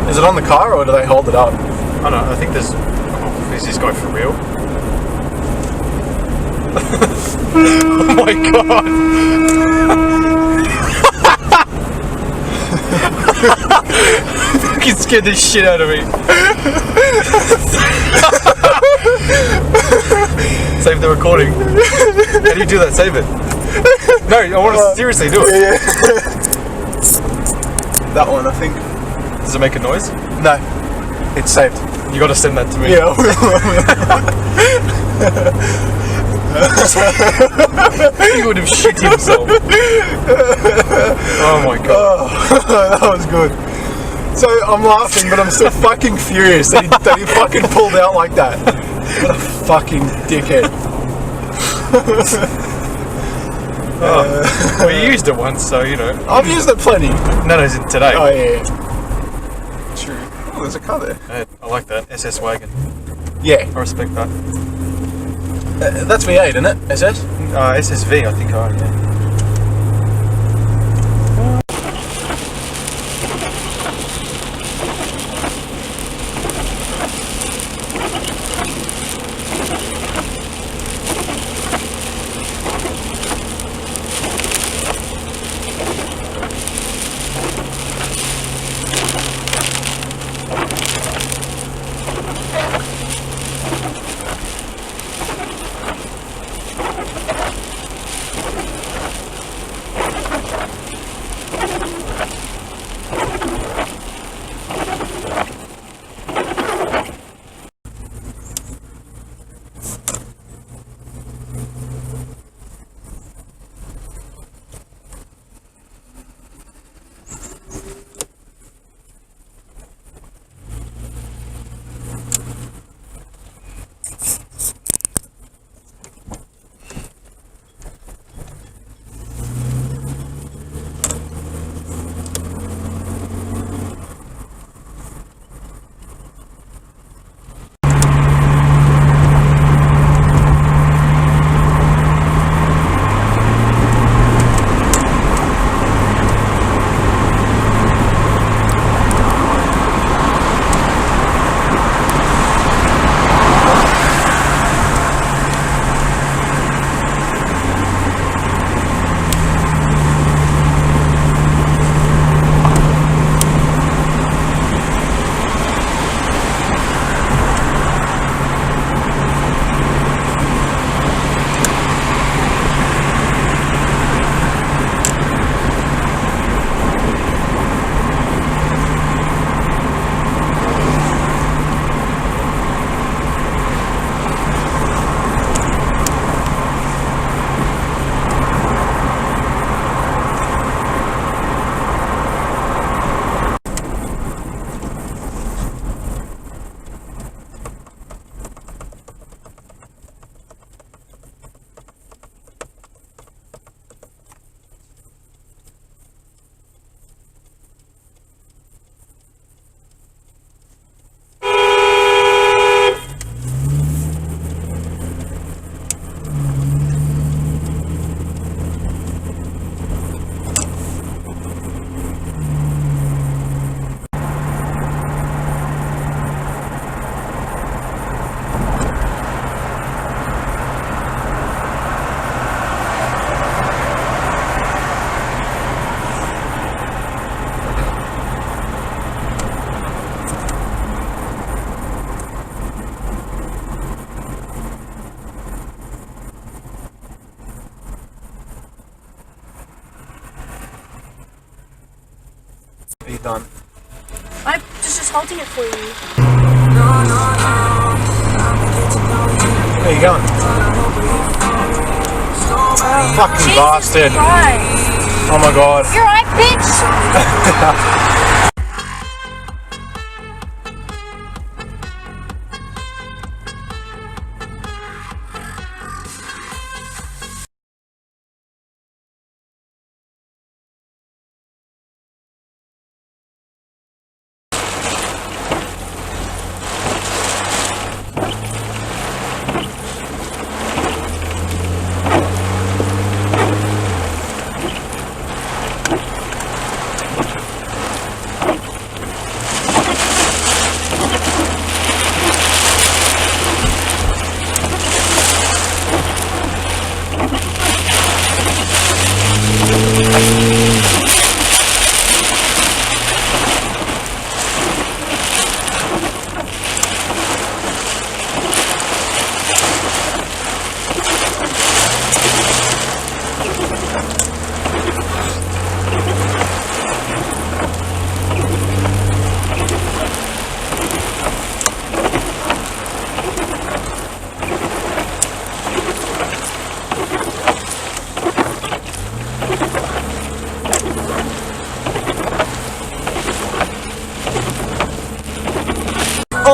Is it on the car or do they hold it up? I don't know, I think there's... Oh, is this guy for real? Oh my god! Fucking scared the shit out of me. Save the recording. How do you do that? Save it. No, I want to seriously do it. Yeah. That one, I think. Does it make a noise? No. It's saved. You got to send that to me. Yeah. He would have shit himself. Oh my god. That was good. So I'm laughing, but I'm still fucking furious that he fucking pulled out like that. What a fucking dickhead. Well, you used it once, so you know. I've used it plenty. No, it's today. Oh yeah. True. Oh, there's a car there. I like that. SS wagon. Yeah. I respect that. That's V8, isn't it? SS? SSV, I think I yeah. Are you done? I'm just holding it for you. Where are you going? Fucking Jesus bastard. Christ. Oh my god. You're right, bitch!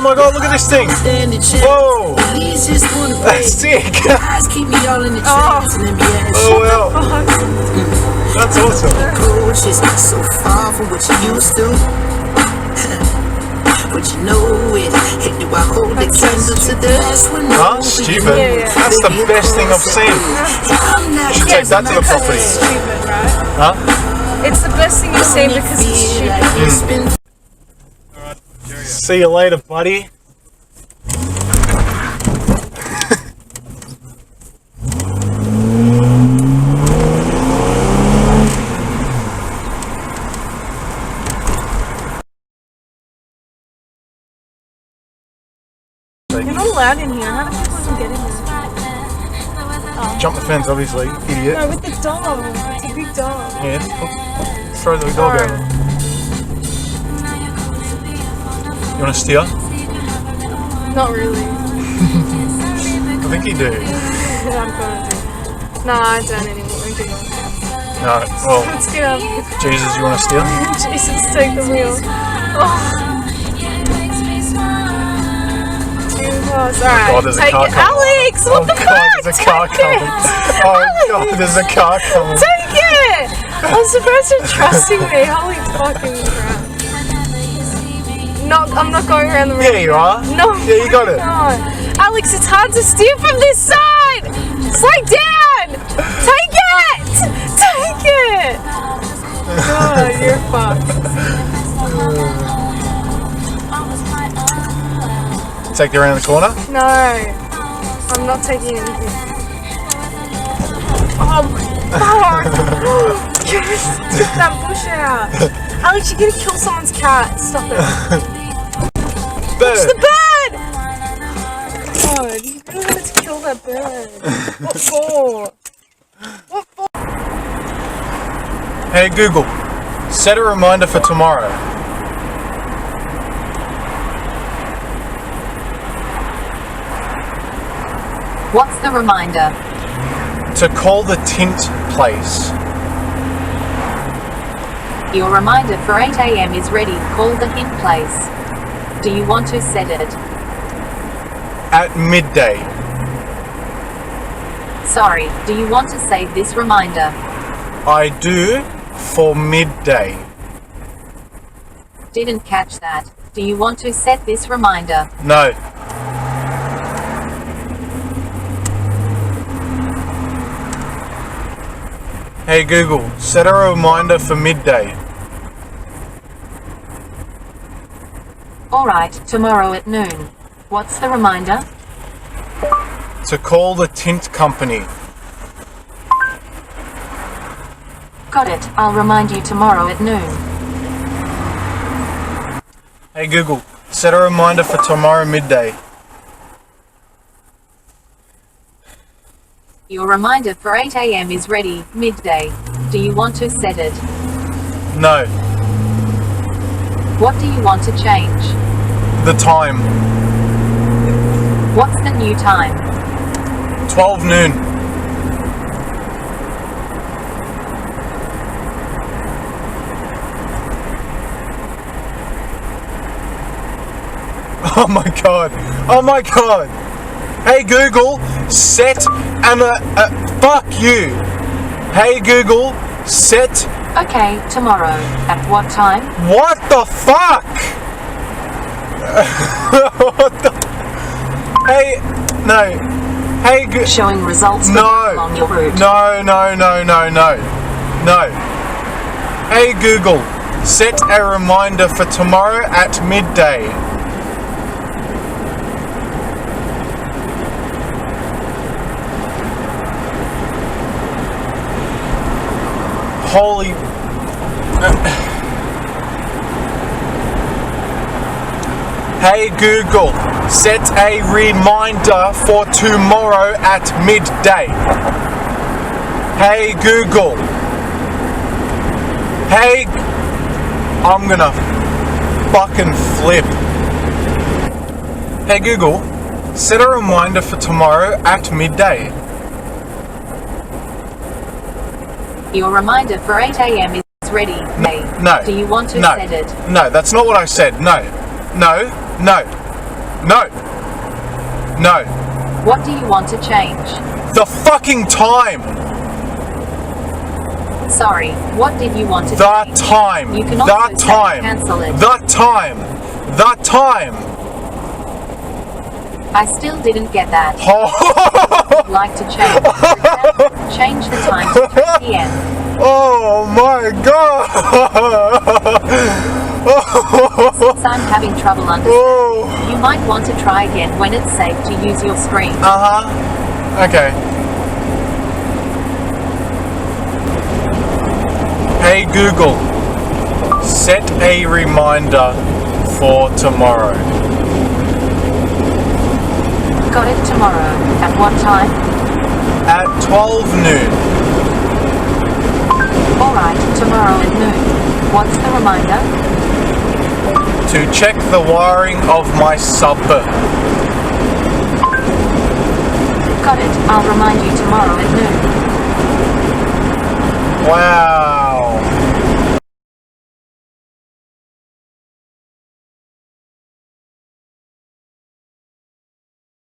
Oh my god, look at this thing. Whoa. That's sick. Oh wow. That's awesome. So far from what you used to. But you know it. Do I hold the candle to the last one? Huh? Stupid. Yeah. That's the best thing I've seen. You should take that to the property. It's stupid, right? Huh? It's the best thing you've seen because it's stupid. See you later, buddy. You're not allowed in here. How do people even get in here? Jump the fence, obviously, idiot. No, with the dog. It's a big dog. Yeah, throw the dog out. You want to steer? Not really. I think you do. I'm gonna do. No, I don't anymore. I'm good. No, well, Let's get up. Jesus, you want to steer? Jesus, take the wheel. Oh. Alright, God, there's a take car it. coming. Alex, what the God, fuck? there's a car Take coming. it. Oh Alex, god, there's a car coming. take it. I'm surprised you're trusting me. Holy fucking crap. No, I'm not going around the ring. Yeah, you are. No. Yeah, you got it. No. Alex, it's hard to steer from this side. Slow down. Take it. Take it. God, you're fucked. Take you around the corner. No, I'm not taking anything. Oh my god! Get that bush out! Alex, you're gonna kill someone's cat. Stop it. It's the Bird. bird! God, you really wanted to kill that bird. What for? What for? Hey Google, set a reminder for tomorrow. What's the reminder? To call the tint place. Your reminder for 8 a.m. is ready. Call the hint place. Do you want to set it? At midday. Sorry, do you want to save this reminder? I do for midday. Didn't catch that. Do you want to set this reminder? No. Hey Google, set a reminder for midday. Alright, tomorrow at noon. What's the reminder? To call the tint company. Got it, I'll remind you tomorrow at noon. Hey Google, set a reminder for tomorrow midday. Your reminder for 8 a.m. is ready, midday. Do you want to set it? No. What do you want to change? The time. What's the new time? 12 noon. Oh my god. Oh my god. Hey Google, set fuck you. Hey Google, set. Okay, tomorrow. At what time? What the fuck? What the? Hey, no. Hey, Showing results no. along your route. No. Hey Google, set a reminder for tomorrow at midday. Holy. Hey Google, set a reminder for tomorrow at midday. Hey Google. Hey. I'm gonna fucking flip. Hey Google, set a reminder for tomorrow at midday. Your reminder for 8 a.m. is ready. May. No. Do you want to No. set it? No, that's not what I said. No. No. No. What do you want to change? The fucking time. Sorry, what did you want to The change? time. You can also The say time. cancel it. The time. The time. I still didn't get that. Oh, Like to change. For example, change the time to 3 p.m. oh my god. Since I'm having trouble understanding, Oh. you might want to try again when it's safe to use your screen. Okay. Hey Google, set a reminder for tomorrow. Got it tomorrow. At what time? At 12 noon. Alright, tomorrow at noon. What's the reminder? To check the wiring of my suburb. Got it. I'll remind you tomorrow at noon. Wow.